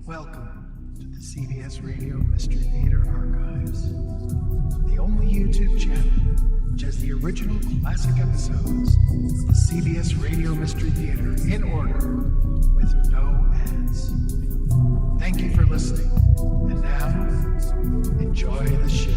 Welcome to the CBS Radio Mystery Theater Archives, the only YouTube channel which has the original classic episodes of the CBS Radio Mystery Theater in order with no ads. Thank you for listening, and now, enjoy the show.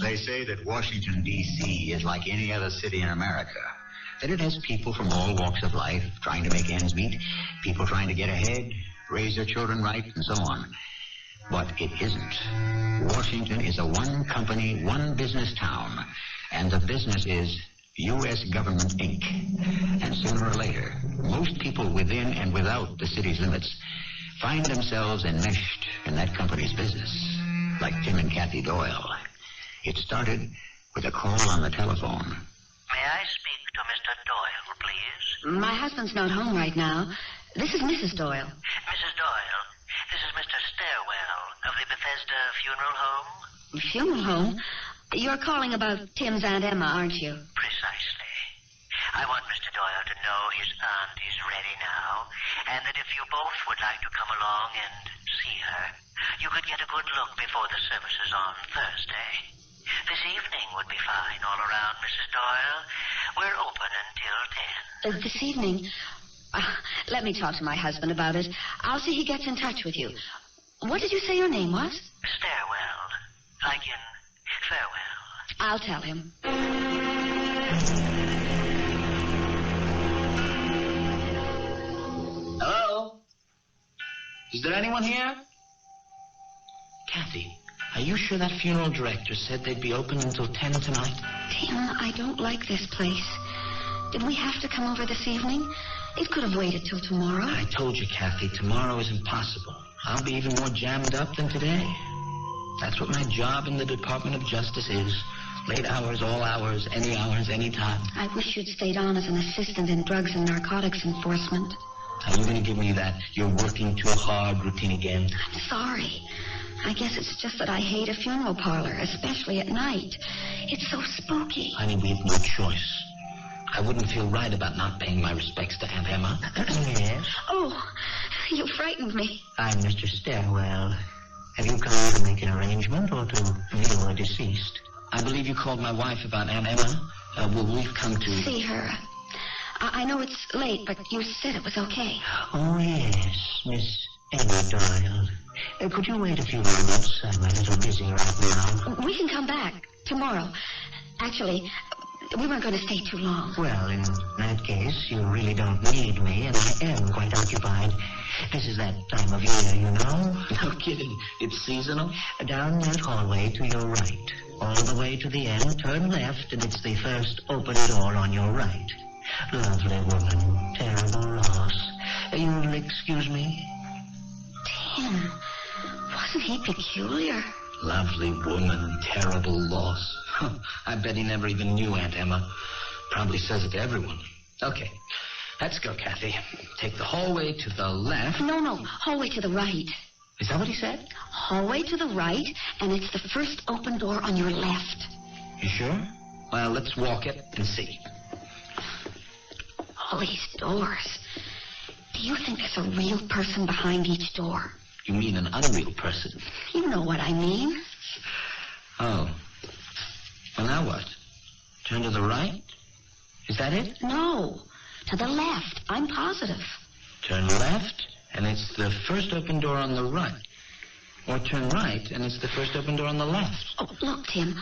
They say that Washington, D.C. is like any other city in America, that it has people from all walks of life trying to make ends meet, people trying to get ahead, raise their children right, and so on. But it isn't. Washington is a one-company, one-business town, and the business is U.S. Government, Inc. And sooner or later, most people within and without the city's limits find themselves enmeshed in that company's business, like Tim and Kathy Doyle. It started with a call on the telephone. May I speak to Mr. Doyle, please? My husband's not home right now. This is Mrs. Doyle. Mrs. Doyle, this is Mr. Stairwell of the Bethesda Funeral Home. Funeral home? You're calling about Tim's Aunt Emma, aren't you? Precisely. I want Mr. Doyle to know his aunt is ready now, and that if you both would like to come along and see her, you could get a good look before the service is on Thursday. This evening would be fine all around, Mrs. Doyle. We're open until 10. This evening? Let me talk to my husband about it. I'll see he gets in touch with you. What did you say your name was? Stairwell. Like in farewell. I'll tell him. Hello? Is there anyone here? Kathy, are you sure that funeral director said they'd be open until 10 tonight? Tim, I don't like this place. Did we have to come over this evening? It could have waited till tomorrow. I told you, Kathy, tomorrow is impossible. I'll be even more jammed up than today. That's what my job in the Department of Justice is. Late hours, all hours, any time. I wish you'd stayed on as an assistant in drugs and narcotics enforcement. Are you going to give me that you're working too hard routine again? I'm sorry. I guess it's just that I hate a funeral parlor, especially at night. It's so spooky. Honey, we have no choice. I wouldn't feel right about not paying my respects to Aunt Emma. Yes? Oh, you frightened me. I'm Mr. Stairwell. Have you come to make an arrangement or to view a deceased? I believe you called my wife about Aunt Emma. We've come to See her. I know it's late, but you said it was okay. Oh, yes, Miss Emma Doyle. Could you wait a few moments? I'm a little busy right now. We can come back tomorrow. Actually, we weren't going to stay too long. Well, in that case, you really don't need me, and I am quite occupied. This is that time of year, you know. No kidding. It's seasonal? Down that hallway to your right. All the way to the end, turn left, and it's the first open door on your right. Lovely woman. Terrible loss. You'll excuse me? Tim, wasn't he peculiar? Lovely woman, terrible loss. I bet he never even knew Aunt Emma. Probably says it to everyone. Okay, let's go, Kathy. Take the hallway to the left. No, hallway to the right. Is that what he said? Hallway to the right, and it's the first open door on your left. You sure? Well, let's walk it and see. All these doors. Do you think there's a real person behind each door? You mean an unreal person? You know what I mean. Oh. Well, now what? Turn to the right? Is that it? No, to the left. I'm positive. Turn left, and it's the first open door on the right. Or turn right, and it's the first open door on the left. Oh, look, Tim.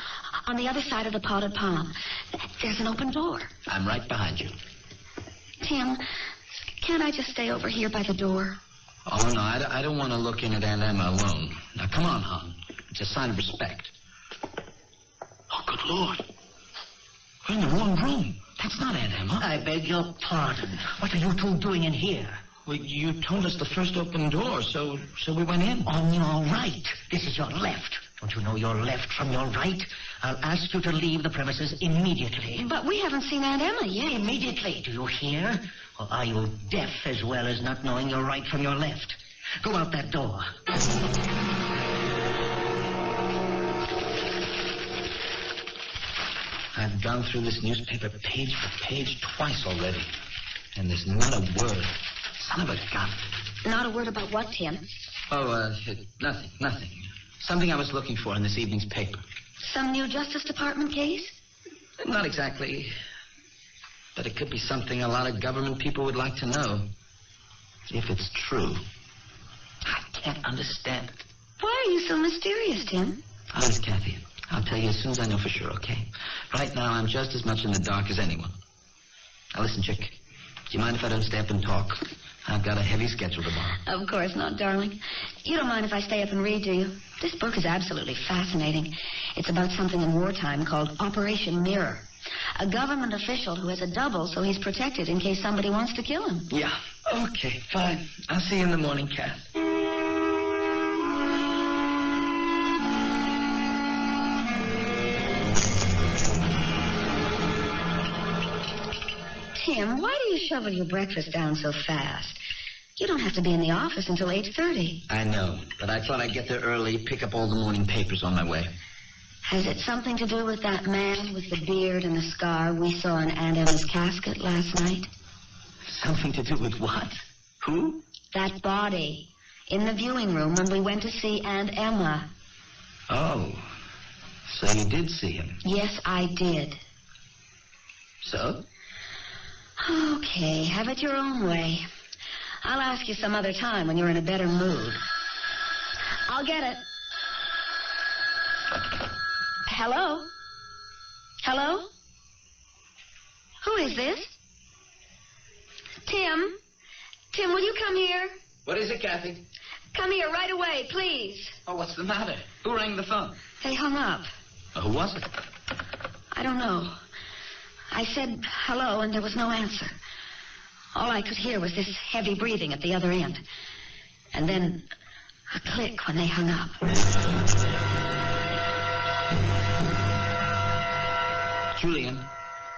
On the other side of the potted palm, there's an open door. I'm right behind you. Tim, can't I just stay over here by the door? Oh, no, I don't want to look in at Aunt Emma alone. Now, come on, hon. It's a sign of respect. Oh, good Lord. We're in the wrong room. That's not Aunt Emma. I beg your pardon. What are you two doing in here? Well, you told us the first open door, so we went in. On your right. This is your left. Don't you know your left from your right? I'll ask you to leave the premises immediately. But we haven't seen Aunt Emma yet. Immediately. Do you hear? Or are you deaf as well as not knowing your right from your left? Go out that door. I've gone through this newspaper page for page twice already, and there's not a word. Son of a gun. Not a word about what, Tim? Oh, nothing. Something I was looking for in this evening's paper. Some new Justice Department case? Not exactly. But it could be something a lot of government people would like to know. If it's true. I can't understand it. Why are you so mysterious, Tim? Honest, Kathy. I'll tell you as soon as I know for sure, okay? Right now, I'm just as much in the dark as anyone. Now, listen, chick. Do you mind if I don't stay up and talk? I've got a heavy schedule tomorrow. Of course not, darling. You don't mind if I stay up and read, do you? This book is absolutely fascinating. It's about something in wartime called Operation Mirror. A government official who has a double so he's protected in case somebody wants to kill him. Yeah. Okay, fine. I'll see you in the morning, Kath. Tim, why do you shovel your breakfast down so fast? You don't have to be in the office until 8:30. I know, but I thought I'd get there early, pick up all the morning papers on my way. Has it something to do with that man with the beard and the scar we saw in Aunt Emma's casket last night? Something to do with what? Who? That body in the viewing room when we went to see Aunt Emma. Oh, so you did see him? Yes, I did. So? Okay, have it your own way. I'll ask you some other time when you're in a better mood. I'll get it. Hello? Hello? Who is this? Tim? Tim, will you come here? What is it, Kathy? Come here right away, please. Oh, what's the matter? Who rang the phone? They hung up. Who was it? I don't know. I said hello, and there was no answer. All I could hear was this heavy breathing at the other end. And then a click when they hung up. Julian,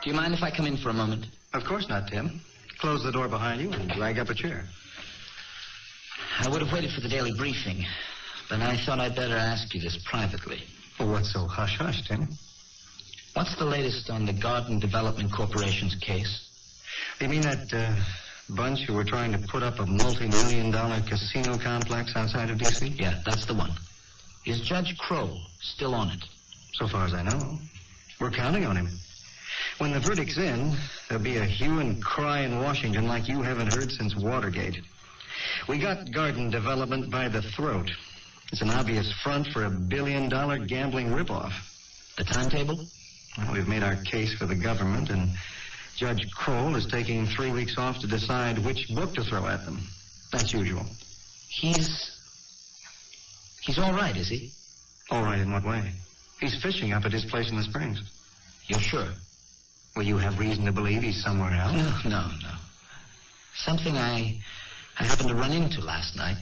do you mind if I come in for a moment? Of course not, Tim. Close the door behind you and drag up a chair. I would have waited for the daily briefing, but I thought I'd better ask you this privately. Well, what's so hush-hush, Tim? What's the latest on the Garden Development Corporation's case? You mean that bunch who were trying to put up a multi-million-dollar casino complex outside of D.C.? Yeah, that's the one. Is Judge Kroll still on it? So far as I know. We're counting on him. When the verdict's in, there'll be a hue and cry in Washington like you haven't heard since Watergate. We got Garden Development by the throat. It's an obvious front for a billion-dollar gambling ripoff. The timetable? Well, we've made our case for the government, and Judge Kroll is taking 3 weeks off to decide which book to throw at them. That's usual. He's all right, is he? All right in what way? He's fishing up at his place in the Springs. You're sure? Well, you have reason to believe he's somewhere else. No. Something I happened to run into last night.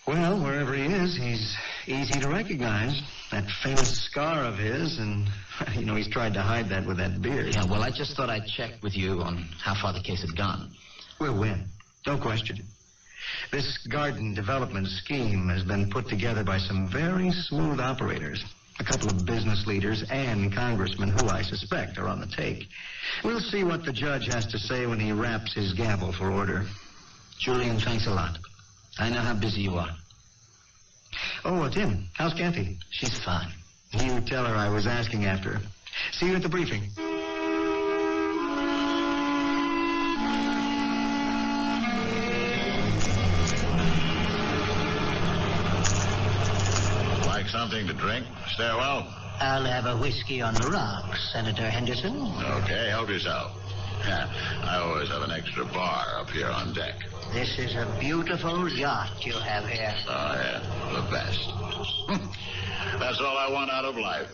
Well, wherever he is, he's easy to recognize. That famous scar of his, and, he's tried to hide that with that beard. Yeah, well, I just thought I'd check with you on how far the case had gone. We'll win. No question. This garden development scheme has been put together by some very smooth operators. A couple of business leaders and congressmen who I suspect are on the take. We'll see what the judge has to say when he raps his gavel for order. Julian, thanks a lot. I know how busy you are. Oh, Tim, how's Kathy? She's fine. You tell her I was asking after her. See you at the briefing. Like something to drink? Stairwell? I'll have a whiskey on the rocks, Senator Henderson. Okay, help yourself. I always have an extra bar up here on deck. This is a beautiful yacht you have here. Oh, yeah, the best. That's all I want out of life.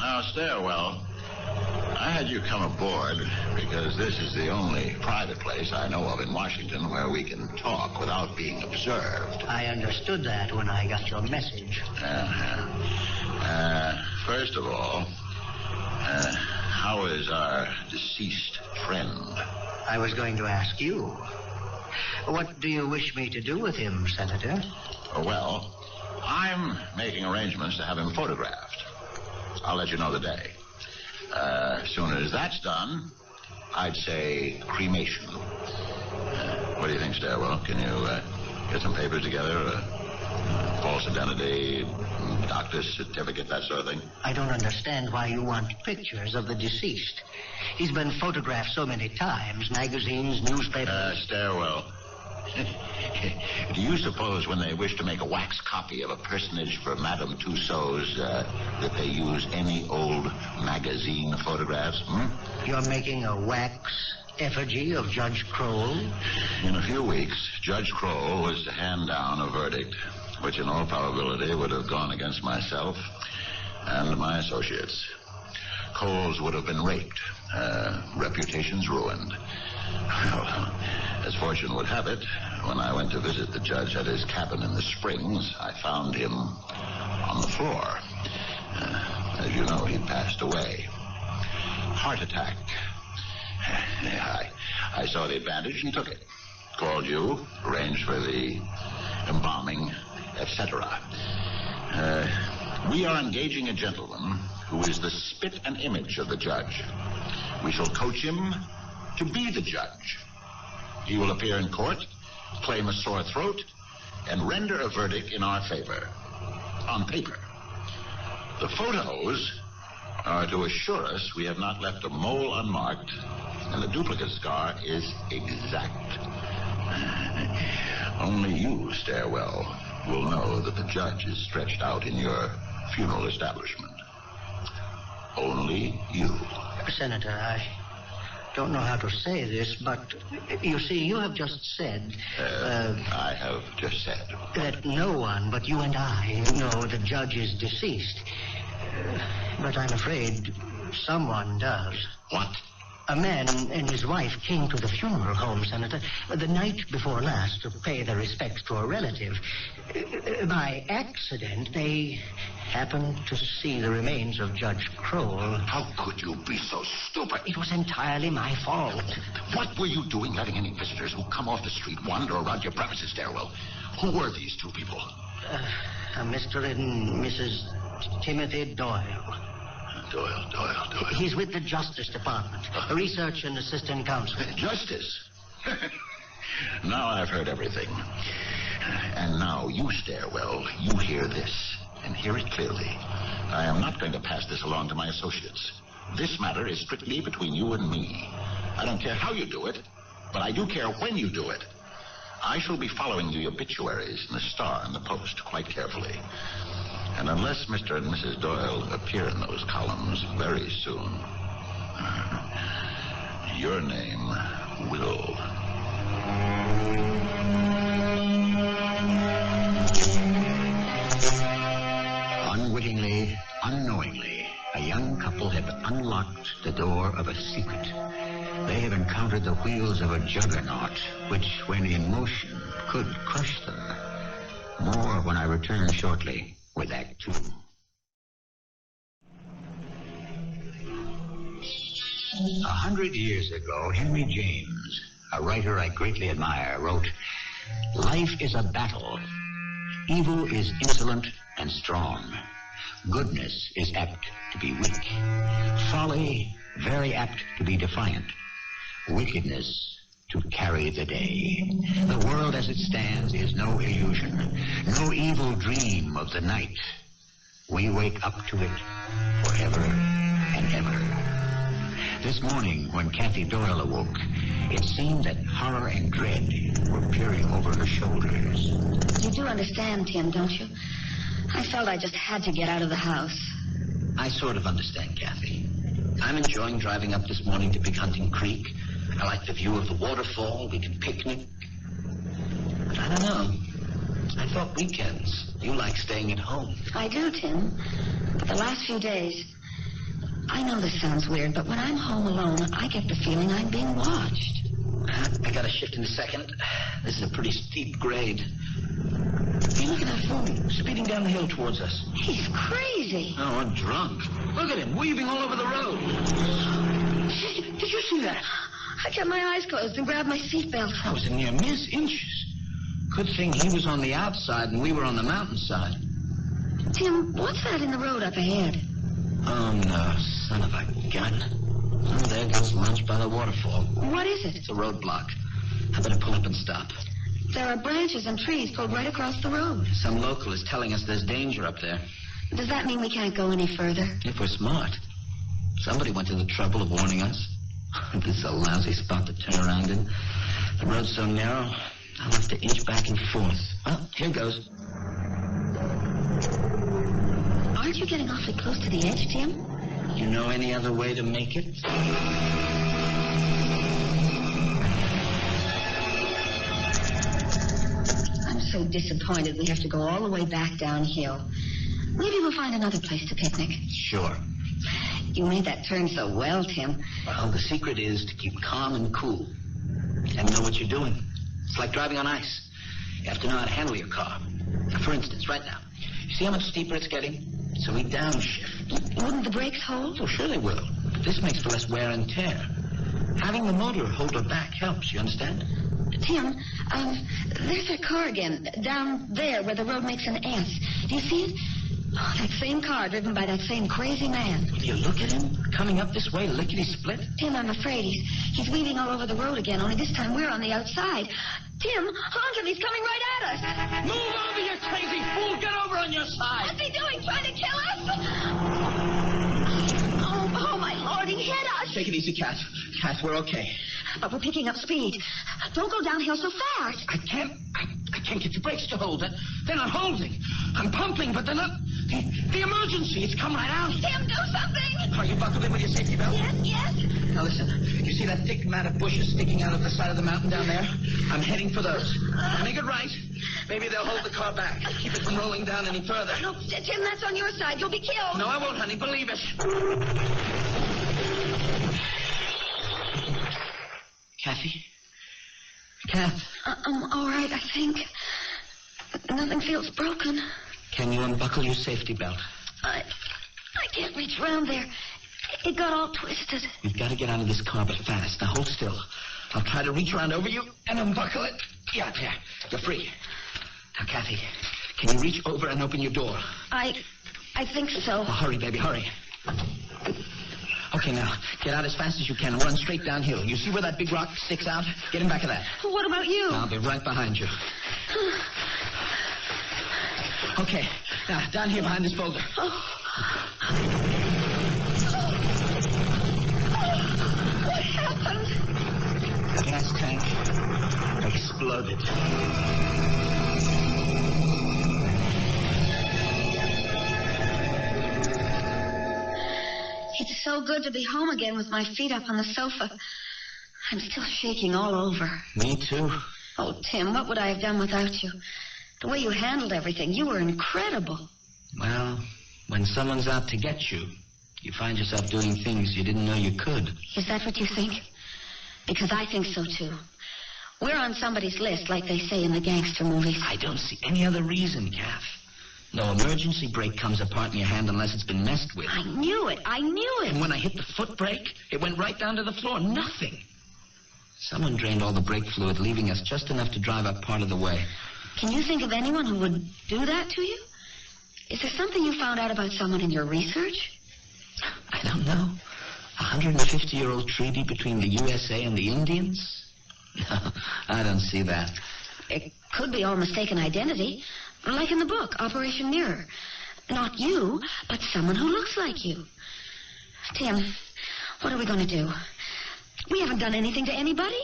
Now, Stairwell, I had you come aboard because this is the only private place I know of in Washington where we can talk without being observed. I understood that when I got your message. First of all, how is our deceased friend? I was going to ask you. What do you wish me to do with him, Senator? Well, I'm making arrangements to have him photographed. I'll let you know the day. As soon as that's done, I'd say cremation. What do you think, Stairwell? Can you get some papers together? False identity, doctor's certificate, that sort of thing? I don't understand why you want pictures of the deceased. He's been photographed so many times, magazines, newspapers. Stairwell. Do you suppose when they wish to make a wax copy of a personage for Madame Tussauds that they use any old magazine photographs? You're making a wax effigy of Judge Kroll? In a few weeks, Judge Kroll was to hand down a verdict, which in all probability would have gone against myself and my associates. Coles would have been raped, reputations ruined. Well, as fortune would have it, when I went to visit the judge at his cabin in the Springs, I found him on the floor. As you know, he passed away. Heart attack. I saw the advantage and took it. Called you, arranged for the embalming, etc. We are engaging a gentleman who is the spit and image of the judge. We shall coach him to be the judge. He will appear in court, claim a sore throat, and render a verdict in our favor. On paper. The photos are to assure us we have not left a mole unmarked, and the duplicate scar is exact. Only you, Stairwell, will know that the judge is stretched out in your funeral establishment. Only you. Senator, I don't know how to say this, but you see, you have just said... I have just said... that no one but you and I know the judge is deceased. But I'm afraid someone does. What? A man and his wife came to the funeral home, Senator, the night before last to pay their respects to a relative. By accident, they happened to see the remains of Judge Kroll. How could you be so stupid? It was entirely my fault. What were you doing letting any visitors who come off the street wander around your premises, Stairwell? Who were these two people? Mr. and Mrs. Timothy Doyle. Doyle. He's with the Justice Department, Research and Assistant Counsel. Justice? Now I've heard everything. And now you, Stairwell, you hear this, and hear it clearly. I am not going to pass this along to my associates. This matter is strictly between you and me. I don't care how you do it, but I do care when you do it. I shall be following the obituaries in the Star and the Post quite carefully. And unless Mr. and Mrs. Doyle appear in those columns very soon, your name will. Unwittingly, unknowingly, a young couple have unlocked the door of a secret. They have encountered the wheels of a juggernaut, which, when in motion, could crush them. More when I return shortly with Act 2. 100 years ago, Henry James, a writer I greatly admire, wrote, "Life is a battle. Evil is insolent and strong. Goodness is apt to be weak. Folly very apt to be defiant. Wickedness to carry the day. The world as it stands is no illusion, no evil dream of the night. We wake up to it forever and ever." This morning, when Kathy Doyle awoke, it seemed that horror and dread were peering over her shoulders. You do understand, Tim, don't you? I felt I just had to get out of the house. I sort of understand, Kathy. I'm enjoying driving up this morning to Big Hunting Creek. I like the view of the waterfall. We can picnic. But I don't know. I thought weekends you like staying at home. I do, Tim. But the last few days, I know this sounds weird, but when I'm home alone, I get the feeling I'm being watched. I gotta shift in a second. This is a pretty steep grade. Hey, look at that fool speeding down the hill towards us. He's crazy. Oh, I'm drunk. Look at him, weaving all over the road. Did you see that? I kept my eyes closed and grabbed my seatbelt. That was a near miss, inches. Good thing he was on the outside and we were on the mountainside. Tim, what's that in the road up ahead? Oh, no, son of a gun. Oh, there goes lunch by the waterfall. What is it? It's a roadblock. I better pull up and stop. There are branches and trees pulled right across the road. Some local is telling us there's danger up there. Does that mean we can't go any further? If we're smart. Somebody went to the trouble of warning us. This is a lousy spot to turn around in. The road's so narrow, I'll have to inch back and forth. Well, here goes. Aren't you getting awfully close to the edge, Tim? You know any other way to make it? I'm so disappointed we have to go all the way back downhill. Maybe we'll find another place to picnic. Sure. You made that turn so well, Tim. Well, the secret is to keep calm and cool. And know what you're doing. It's like driving on ice. You have to know how to handle your car. Now, for instance, right now, you see how much steeper it's getting? So we downshift. Wouldn't the brakes hold? Oh, sure they will. But this makes for less wear and tear. Having the motor hold her back helps, you understand? Tim, there's that car again, down there where the road makes an S. Do you see it? Oh, that same car driven by that same crazy man. Will you look at him? Coming up this way, lickety-split? Tim, I'm afraid he's weaving all over the road again, only this time we're on the outside. Tim, honk him, he's coming right at us. Move over, you crazy fool! Get over on your side! What's he doing, trying to kill us? Oh, my Lord, he hit us. Take it easy, Kath. Kath, we're okay. But we're picking up speed. Don't go downhill so fast. I can't get the brakes to hold. They're not holding. I'm pumping, but they're not. The emergency, it's come right out. Tim, do something. Are you buckled in with your safety belt? Yes. Now listen, you see that thick mat of bushes sticking out of the side of the mountain down there? I'm heading for those. Make it right. Maybe they'll hold the car back. Keep it from rolling down any further. No, Tim, that's on your side. You'll be killed. No, I won't, honey. Believe it. Kathy? Kath? I'm all right, I think. Nothing feels broken. Can you unbuckle your safety belt? I can't reach around there. It got all twisted. We've got to get out of this car, but fast. Now, hold still. I'll try to reach around over you and unbuckle it. Yeah, there. You're free. Now, Kathy, can you reach over and open your door? I think so. Oh, hurry, baby, hurry. Okay, now, get out as fast as you can and run straight downhill. You see where that big rock sticks out? Get in back of that. What about you? I'll be right behind you. Okay, now, down here behind this boulder. What happened? The gas tank exploded. It's so good to be home again with my feet up on the sofa. I'm still shaking all over. Me too. Oh, Tim, what would I have done without you? The way you handled everything, you were incredible. Well, when someone's out to get you, you find yourself doing things you didn't know you could. Is that what you think? Because I think so, too. We're on somebody's list, like they say in the gangster movies. I don't see any other reason, Kath. No emergency brake comes apart in your hand unless it's been messed with. I knew it. And when I hit the foot brake, it went right down to the floor. Nothing. Someone drained all the brake fluid, leaving us just enough to drive up part of the way. Can you think of anyone who would do that to you? Is there something you found out about someone in your research? I don't know. A 150-year-old treaty between the USA and the Indians? No, I don't see that. It could be all mistaken identity, like in the book, Operation Mirror. Not you, but someone who looks like you. Tim, what are we going to do? We haven't done anything to anybody.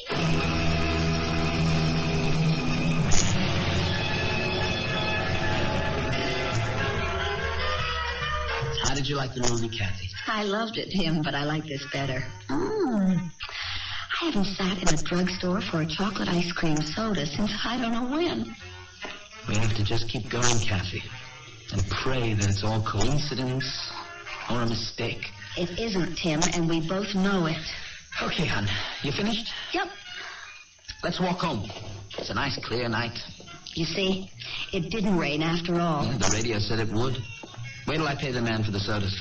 How did you like the movie, Kathy? I loved it, Tim, but I like this better. I haven't sat in a drugstore for a chocolate ice cream soda since I don't know when. We have to just keep going, Kathy, and pray that it's all coincidence or a mistake. It isn't, Tim, and we both know it. Okay, hon. You finished? Yep. Let's walk home. It's a nice, clear night. You see, it didn't rain after all. Yeah, the radio said it would. Wait till I pay the man for the sodas.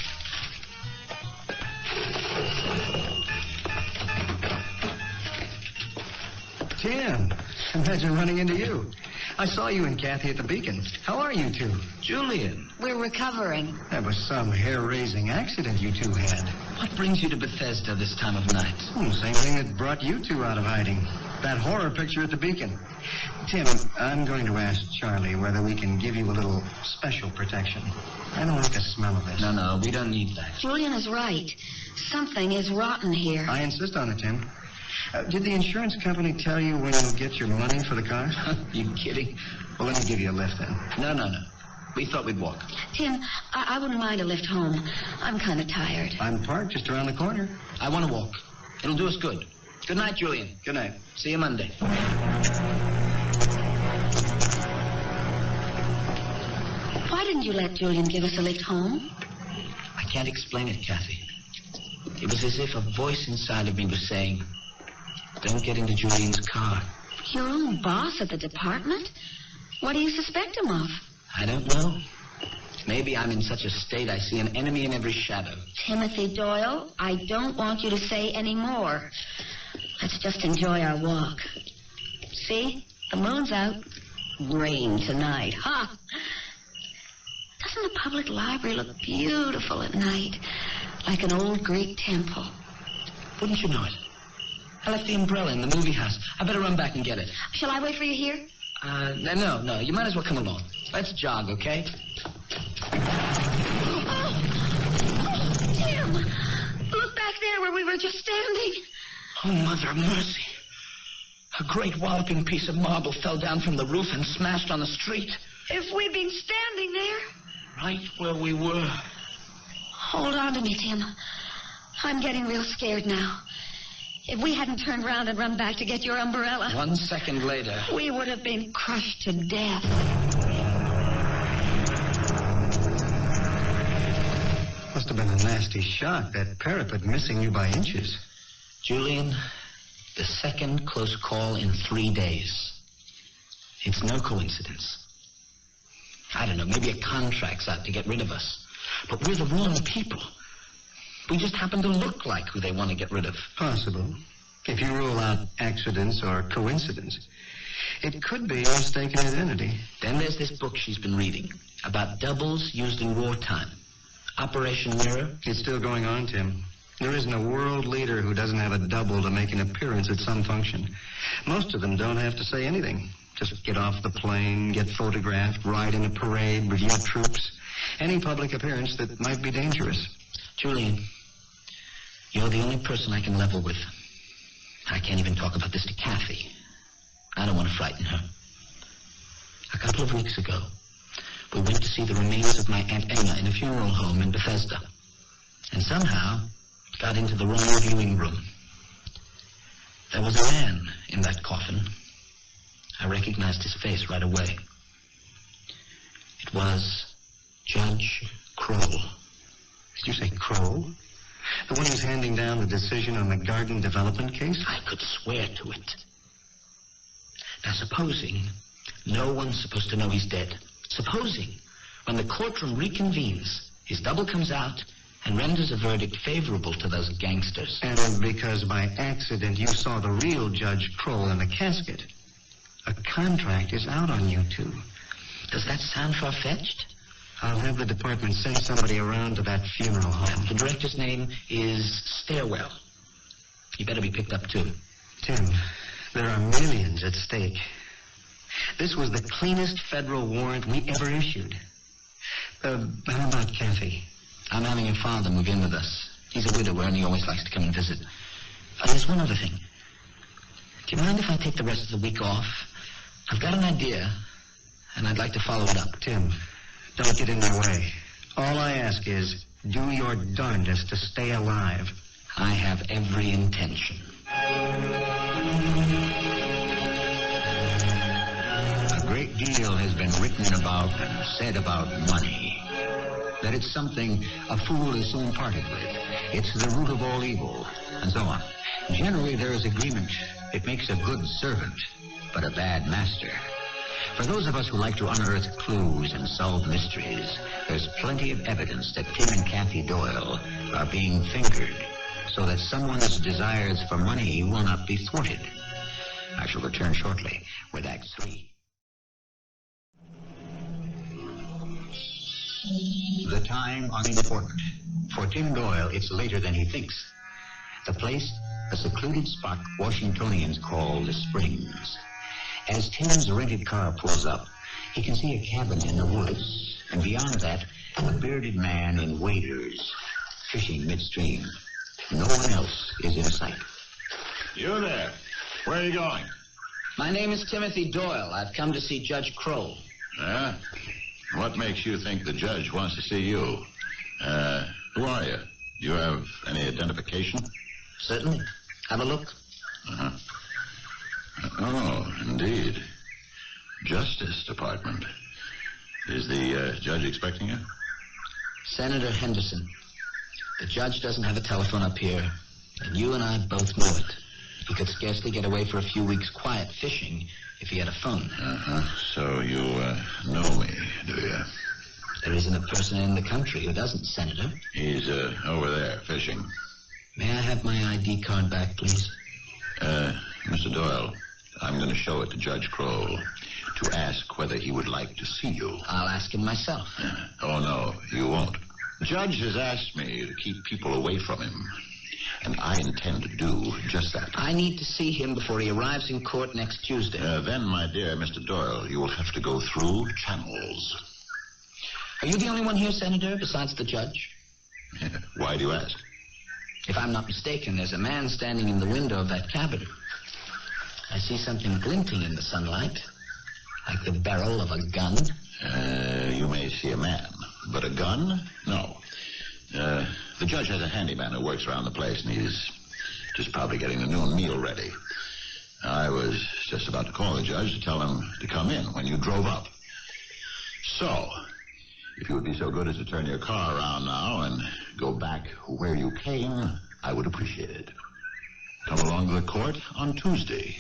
Tim, imagine running into you. I saw you and Kathy at the Beacon. How are you two? Julian, We're recovering. That was some hair-raising accident you two had. what brings you to Bethesda this time of night? Same thing that brought you two out of hiding. That horror picture at the Beacon. Tim, I'm going to ask Charlie whether we can give you a little special protection. I don't like the smell of this. No, we don't need that. Julian is right. Something is rotten here. I insist on it, Tim. Did the insurance company tell you when you'll get your money for the car? You kidding? Well, let me give you a lift then. No. We thought we'd walk. Tim, I wouldn't mind a lift home. I'm kind of tired. I'm parked just around the corner. I want to walk. It'll do us good. Good night, Julian. Good night. See you Monday. Why didn't you let Julian give us a lift home? I can't explain it, Kathy. It was as if a voice inside of me was saying, don't get into Julian's car. Your own boss at the department? What do you suspect him of? I don't know. Maybe I'm in such a state I see an enemy in every shadow. Timothy Doyle, I don't want you to say any more. Let's just enjoy our walk. See? The moon's out. Rain tonight. Ha! Doesn't the public library look beautiful at night? Like an old Greek temple. Wouldn't you know it? I left the umbrella in the movie house. I better run back and get it. Shall I wait for you here? No. You might as well come along. Let's jog, okay? Oh, Tim! Look back there where we were just standing. Oh, Mother of Mercy. A great walloping piece of marble fell down from the roof and smashed on the street. If we'd been standing there. Right where we were. Hold on to me, Tim. I'm getting real scared now. If we hadn't turned around and run back to get your umbrella, 1 second later. we would have been crushed to death. Must have been a nasty shock, that parapet missing you by inches. Julian, the second close call in 3 days. It's no coincidence. I don't know, maybe a contract's out to get rid of us. But we're the wrong people. We just happen to look like who they want to get rid of. Possible. If you rule out accidents or coincidence. It could be mistaken identity. Then there's this book she's been reading about doubles used in wartime. Operation Mirror. It's still going on, Tim. There isn't a world leader who doesn't have a double to make an appearance at some function. Most of them don't have to say anything. Just get off the plane, get photographed, ride in a parade, review troops. Any public appearance that might be dangerous. Julian, you're the only person I can level with. I can't even talk about this to Kathy. I don't want to frighten her. A couple of weeks ago, we went to see the remains of my Aunt Emma in a funeral home in Bethesda. And somehow got into the wrong viewing room. There was a man in that coffin. I recognized his face right away. It was Judge Kroll. Did you say Kroll? The one who's handing down the decision on the garden development case? I could swear to it. Now, supposing no one's supposed to know he's dead. Supposing, when the courtroom reconvenes, his double comes out and renders a verdict favorable to those gangsters. And because by accident you saw the real Judge Kroll in the casket, a contract is out on you two. Does that sound far-fetched? I'll have the department send somebody around to that funeral home. The director's name is Stairwell. He better be picked up, too. Tim, there are millions at stake. This was the cleanest federal warrant we ever issued. How about Kathy? I'm having your father move in with us. He's a widower and he always likes to come and visit. There's one other thing. Do you mind if I take the rest of the week off? I've got an idea, and I'd like to follow it up. Tim, don't get in my way. All I ask is, do your darndest to stay alive. I have every intention. A great deal has been written about and said about money. That it's something a fool is soon parted with. It's the root of all evil, and so on. Generally, there is agreement. It makes a good servant, but a bad master. For those of us who like to unearth clues and solve mysteries, there's plenty of evidence that Tim and Kathy Doyle are being fingered, so that someone's desires for money will not be thwarted. I shall return shortly with Act 3. The time unimportant. For Tim Doyle, it's later than he thinks. The place, a secluded spot Washingtonians call the Springs. As Tim's rented car pulls up, he can see a cabin in the woods, and beyond that, a bearded man in waders, fishing midstream. No one else is in sight. You there. Where are you going? My name is Timothy Doyle. I've come to see Judge Kroll. Yeah? What makes you think the judge wants to see you? Who are you? Do you have any identification? Certainly. Have a look. Uh-huh. Oh, indeed. Justice Department. Is the judge expecting you? Senator Henderson. The judge doesn't have a telephone up here, and you and I both know it. He could scarcely get away for a few weeks quiet fishing if he had a phone. Uh-huh. So you know me, do you? There isn't a person in the country who doesn't, Senator. He's over there fishing. May I have my ID card back, please? Mr. Doyle, I'm going to show it to Judge Kroll to ask whether he would like to see you. I'll ask him myself. Oh, no, you won't. The judge has asked me to keep people away from him, and I intend to do just that. I need to see him before he arrives in court next Tuesday. Then, my dear Mr. Doyle, you will have to go through channels. Are you the only one here, Senator, besides the judge? Why do you ask? If I'm not mistaken, there's a man standing in the window of that cabin. I see something glinting in the sunlight, like the barrel of a gun. You may see a man, but a gun? No. The judge has a handyman who works around the place, and he's just probably getting the noon meal ready. I was just about to call the judge to tell him to come in when you drove up. So, if you would be so good as to turn your car around now and go back where you came, I would appreciate it. Come along to the court on Tuesday.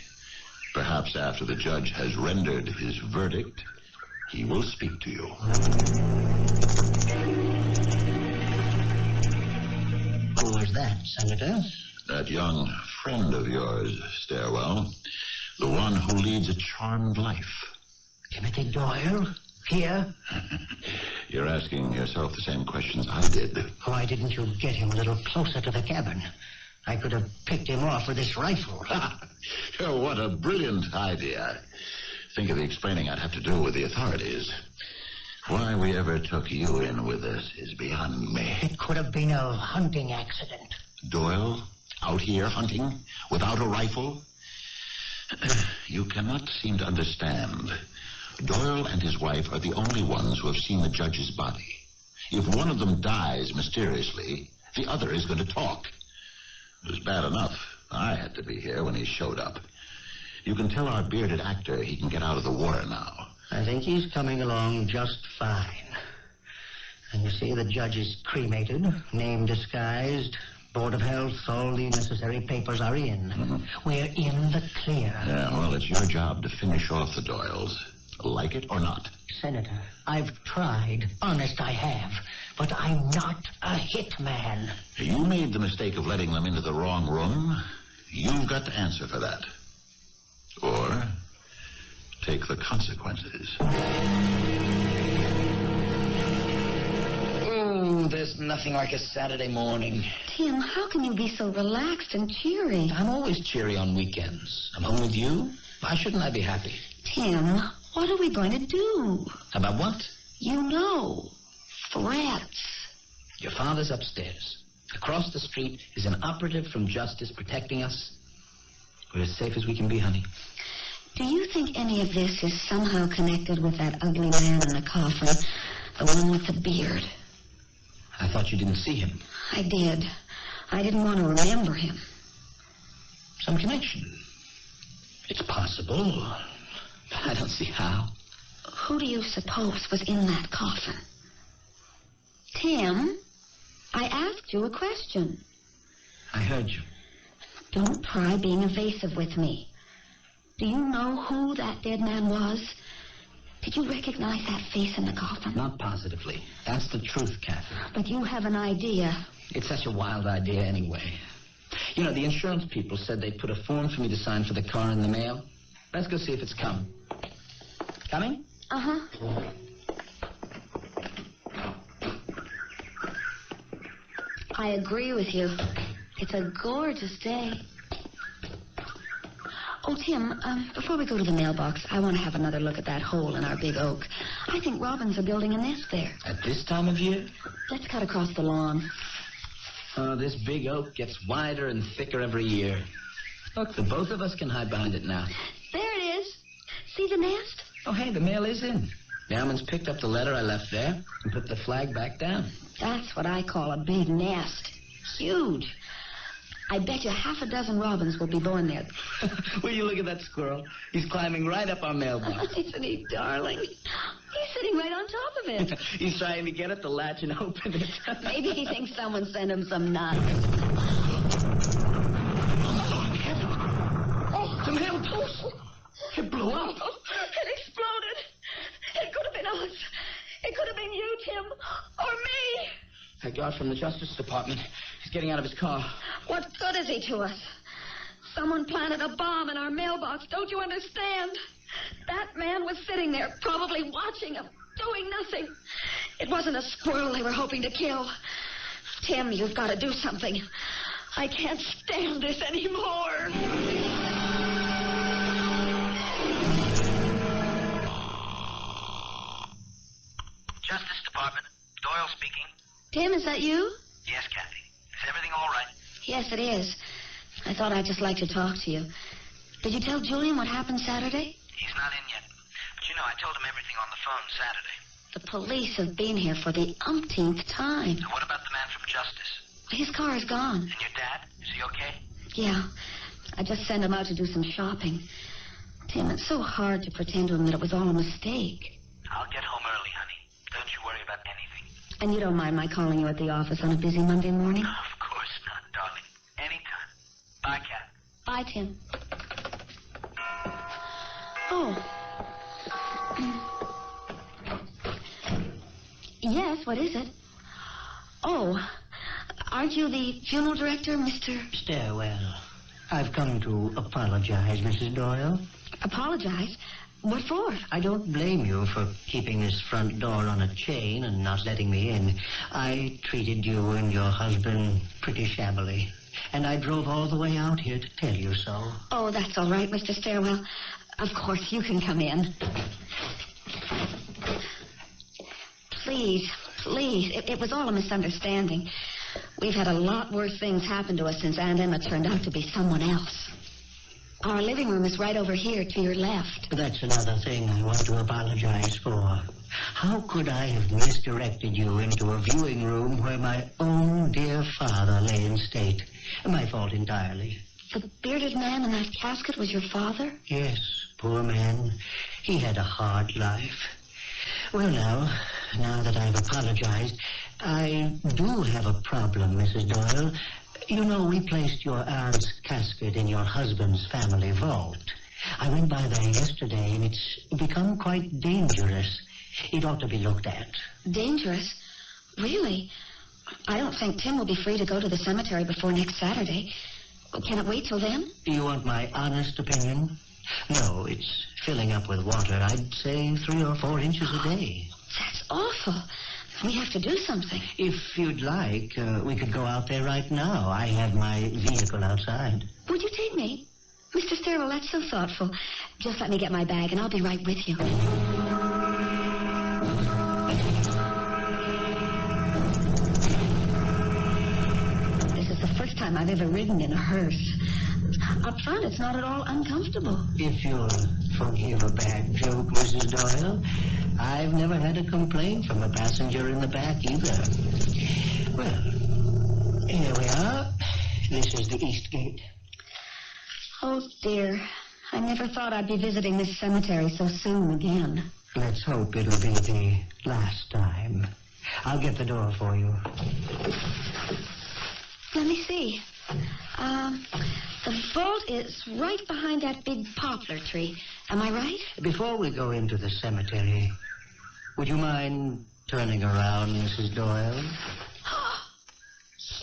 Perhaps after the judge has rendered his verdict, he will speak to you. Who was that, Senator? That young friend of yours, Stairwell. The one who leads a charmed life. Timothy Doyle? Here? You're asking yourself the same questions I did. Why didn't you get him a little closer to the cabin? I could have picked him off with this rifle. Oh, what a brilliant idea. Think of the explaining I'd have to do with the authorities. Why we ever took you in with us is beyond me. It could have been a hunting accident. Doyle, out here hunting without a rifle? You cannot seem to understand. Doyle and his wife are the only ones who have seen the judge's body. If one of them dies mysteriously, the other is going to talk. It was bad enough I had to be here when he showed up. You can tell our bearded actor he can get out of the water now. I think he's coming along just fine. And you see, the judge is cremated, name disguised, Board of Health, all the necessary papers are in. Mm-hmm. We're in the clear. Yeah, well, it's your job to finish off the Doyles. Like it or not. Senator, I've tried. Honest, I have. But I'm not a hitman. You made the mistake of letting them into the wrong room. You've got to answer for that. Or take the consequences. Oh, there's nothing like a Saturday morning. Tim, how can you be so relaxed and cheery? I'm always cheery on weekends. I'm home with you. Why shouldn't I be happy? Tim, what are we going to do? About what? You know, threats. Your father's upstairs. Across the street is an operative from Justice protecting us. We're as safe as we can be, honey. Do you think any of this is somehow connected with that ugly man in the coffin? The one with the beard? I thought you didn't see him. I did. I didn't want to remember him. Some connection. It's possible. I don't see how. Who do you suppose was in that coffin? Tim? I asked you a question. I heard you. Don't try being evasive with me. Do you know who that dead man was? Did you recognize that face in the coffin? Not positively. That's the truth, Kathy. But you have an idea. It's such a wild idea anyway. You know, the insurance people said they'd put a form for me to sign for the car in the mail. Let's go see if it's come. Coming? Uh-huh. I agree with you. It's a gorgeous day. Oh, Tim, before we go to the mailbox, I want to have another look at that hole in our big oak. I think robins are building a nest there. At this time of year? Let's cut across the lawn. Oh, this big oak gets wider and thicker every year. Look, the both of us can hide behind it now. There it is. See the nest? Oh, hey, the mail is in. Bellman's picked up the letter I left there and put the flag back down. That's what I call a big nest. Huge. I bet you half a dozen robins will be born there. Will you look at that squirrel? He's climbing right up our mailbox. Isn't he darling? He's sitting right on top of it. He's trying to get at the latch and open it. Maybe he thinks someone sent him some nuts. Oh, the mailbox. It blew up. It exploded. It could have been us. It could have been you, Tim, or me. That guard from the Justice Department. He's getting out of his car. What good is he to us? Someone planted a bomb in our mailbox. Don't you understand? That man was sitting there, probably watching him, doing nothing. It wasn't a squirrel they were hoping to kill. Tim, you've got to do something. I can't stand this anymore. Justice Department. Doyle speaking. Tim, is that you? Yes, Kathy. Is everything all right? Yes, it is. I thought I'd just like to talk to you. Did you tell Julian what happened Saturday? He's not in yet. But you know, I told him everything on the phone Saturday. The police have been here for the umpteenth time. And what about the man from Justice? His car is gone. And your dad? Is he okay? Yeah. I just sent him out to do some shopping. Tim, it's so hard to pretend to him that it was all a mistake. I'll get home early, honey. Don't you worry about anything. And you don't mind my calling you at the office on a busy Monday morning? Of course not, darling. Anytime. Bye, Kat. Bye, Tim. Oh. Yes, what is it? Oh, aren't you the funeral director, Mr. Stairwell. I've come to apologize, Mrs. Doyle. Apologize? What for? I don't blame you for keeping this front door on a chain and not letting me in. I treated you and your husband pretty shabbily. And I drove all the way out here to tell you so. Oh, that's all right, Mr. Stairwell. Of course, you can come in. Please, please. It was all a misunderstanding. We've had a lot worse things happen to us since Aunt Emma turned out to be someone else. Our living room is right over here to your left. That's another thing I want to apologize for. How could I have misdirected you into a viewing room where my own dear father lay in state? My fault entirely. The bearded man in that casket was your father? Yes, poor man. He had a hard life. Well, now that I've apologized, I do have a problem, Mrs. Doyle. You know, we placed your aunt's casket in your husband's family vault. I went by there yesterday, and it's become quite dangerous. It ought to be looked at. Dangerous? Really? I don't think Tim will be free to go to the cemetery before next Saturday. Can it wait till then? Do you want my honest opinion? No, it's filling up with water. I'd say 3 or 4 inches a day. That's awful. We have to do something. If you'd like, we could go out there right now. I have my vehicle outside. Would you take me? Mr. Sterling, that's so thoughtful. Just let me get my bag, and I'll be right with you. This is the first time I've ever ridden in a hearse. Up front, it's not at all uncomfortable. If you'll forgive a bad joke, Mrs. Doyle, I've never had a complaint from a passenger in the back either. Well, here we are. This is the East Gate. Oh, dear. I never thought I'd be visiting this cemetery so soon again. Let's hope it'll be the last time. I'll get the door for you. let me see. The vault is right behind that big poplar tree. Am I right? Before we go into the cemetery, would you mind turning around, Mrs. Doyle?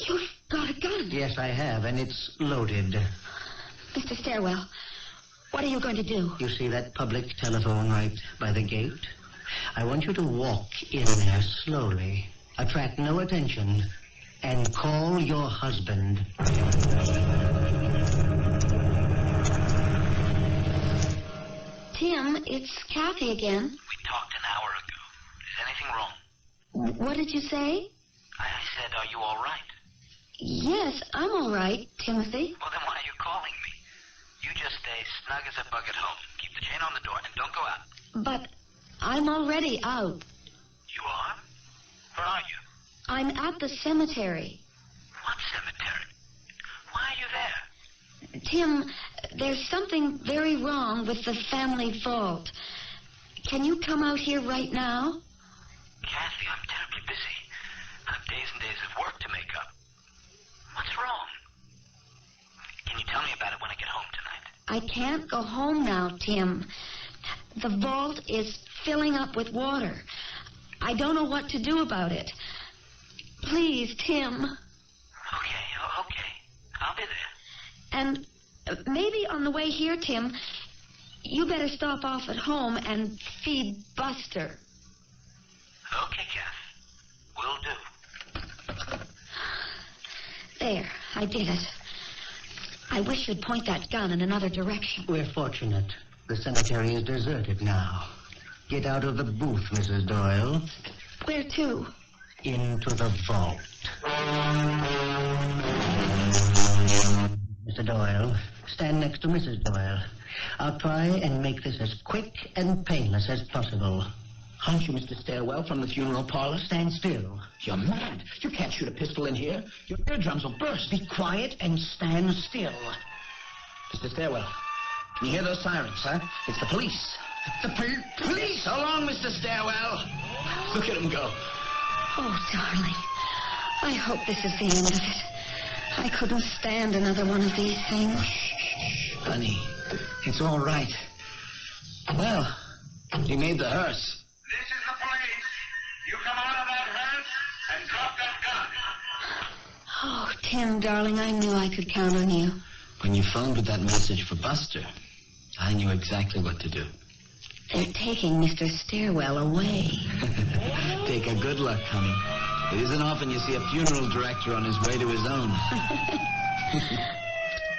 You've got a gun. Yes, I have, and it's loaded. Mr. Stairwell, what are you going to do? You see that public telephone right by the gate? I want you to walk in there slowly, attract no attention, and call your husband. Tim, it's Kathy again. We talked an hour ago. Is anything wrong? What did you say? I said, are you all right? Yes, I'm all right, Timothy. Well, then why are you calling me? You just stay snug as a bug at home. Keep the chain on the door and don't go out. But I'm already out. You are? Where are you? I'm at the cemetery. What cemetery? Why are you there? Tim, there's something very wrong with the family vault. Can you come out here right now? Kathy, I'm terribly busy. I have days and days of work to make up. What's wrong? Can you tell me about it when I get home tonight? I can't go home now, Tim. The vault is filling up with water. I don't know what to do about it. Please, Tim. Okay. I'll be there. And maybe on the way here, Tim, you better stop off at home and feed Buster. Okay, Kath. Will do. There, I did it. I wish you'd point that gun in another direction. We're fortunate. The cemetery is deserted now. Get out of the booth, Mrs. Doyle. Where to? Into the vault. Mr. Doyle, stand next to Mrs. Doyle. I'll try and make this as quick and painless as possible. Aren't you Mr. Stairwell from the funeral parlor? Stand still. You're mad. You can't shoot a pistol in here. Your eardrums will burst. Be quiet and stand still. Mr. Stairwell, can you hear those sirens, huh? It's the police. The police! So long, Mr. Stairwell. Look at him go. Oh, darling. I hope this is the end of it. I couldn't stand another one of these things. Shh, honey. It's all right. Well, he made the hearse. This is the police. You come out of that hearse and drop that gun. Oh, Tim, darling, I knew I could count on you. When you phoned with that message for Buster, I knew exactly what to do. They're taking Mr. Stairwell away. Take a good look, honey. It isn't often you see a funeral director on his way to his own.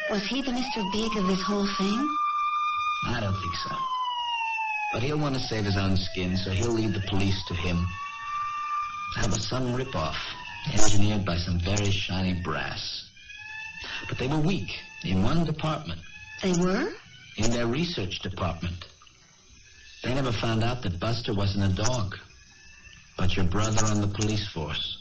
Was he the Mr. Big of this whole thing? I don't think so. But he'll want to save his own skin, so he'll lead the police to him. That was some ripoff, engineered by some very shiny brass. But they were weak in one department. They were? In their research department. They never found out that Buster wasn't a dog, but your brother on the police force.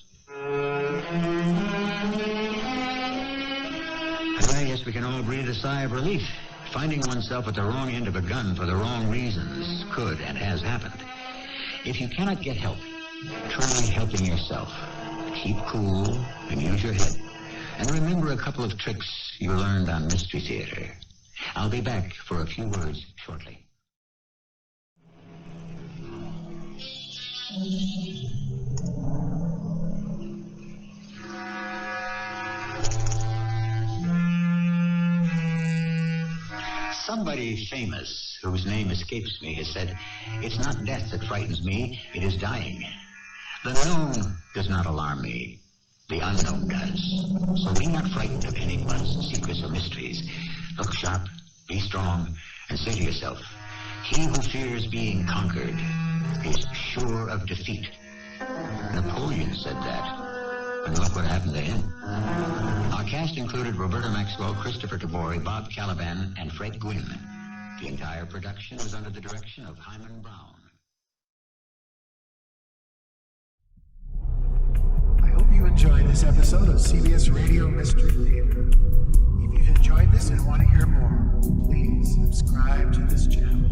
I guess we can all breathe a sigh of relief. Finding oneself at the wrong end of a gun for the wrong reasons could and has happened. If you cannot get help, try helping yourself. Keep cool and use your head. And remember a couple of tricks you learned on Mystery Theater. I'll be back for a few words shortly. Somebody famous, whose name escapes me, has said, "It's not death that frightens me, it is dying." The known does not alarm me. The unknown does. So be not frightened of anyone's secrets or mysteries. Look sharp, be strong, and say to yourself, he who fears being conquered is sure of defeat. Napoleon said that, and look what happened to him. Our cast included Roberta Maxwell, Christopher Tabori, Bob Caliban, and Fred Gwynn. The entire production was under the direction of Hyman Brown. I hope you enjoyed this episode of CBS Radio Mystery Theater. If you've enjoyed this and want to hear more, please subscribe to this channel.